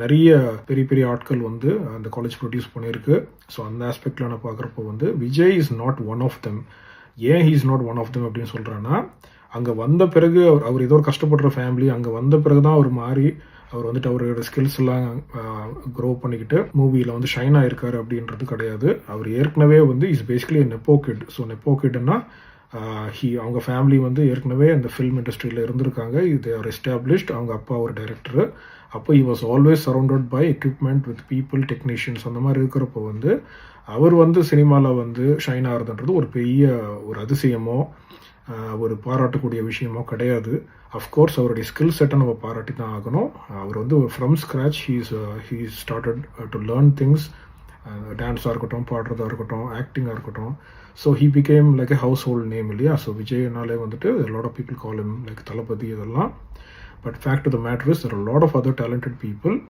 நிறைய பெரிய பெரிய ஆட்கள் வந்து அந்த காலேஜ் ப்ரொடியூஸ் பண்ணியிருக்கு. ஸோ அந்த ஆஸ்பெக்டில் நான் பார்க்குறப்போ வந்து Vijay is not one of them. ஏன் he is not one of them அப்படின்னு சொல்கிறேன்னா, அங்கே வந்த பிறகு அவர் ஏதோ ஒரு கஷ்டப்படுற ஃபேமிலி, அங்கே வந்த பிறகு தான் அவர் மாறி அவர் வந்துட்டு அவரோட ஸ்கில்ஸ் எல்லாம் க்ரோ பண்ணிக்கிட்டு மூவியில் வந்து ஷைன் ஆகிருக்காரு அப்படின்றது கிடையாது. அவர் ஏற்கனவே வந்து is basically nepo kid. So nepo கிட்னா அவங்க ஃபேமிலி வந்து ஏற்கனவே அந்த ஃபில்ம் இண்டஸ்ட்ரியில் இருந்திருக்காங்க. இது ஆர் எஸ்டாப்ளிஷ்ட். அவங்க அப்பா ஒரு டைரக்டரு. அப்போ he was always surrounded by equipment with people, technicians. அந்த மாதிரி இருக்கிறப்போ வந்து அவர் வந்து சினிமாவில் வந்து ஷைன் ஆகிறதுன்றது ஒரு பெரிய ஒரு அதிசயமோ ஒரு பாராட்டக்கூடிய விஷயமோ கிடையாது. அஃப்கோர்ஸ் அவருடைய ஸ்கில் செட்டை நம்ம பாராட்டி தான் ஆகணும். அவர் வந்து from scratch he started to learn things. டான்ஸாக இருக்கட்டும், பாடுறதா இருக்கட்டும், ஆக்டிங்காக இருக்கட்டும். So he became like a household name இல்லையா. ஸோ விஜய்னாலே வந்துட்டு lot of people call him like Thalapathy இதெல்லாம். But fact to the matter is there are lot of other talented people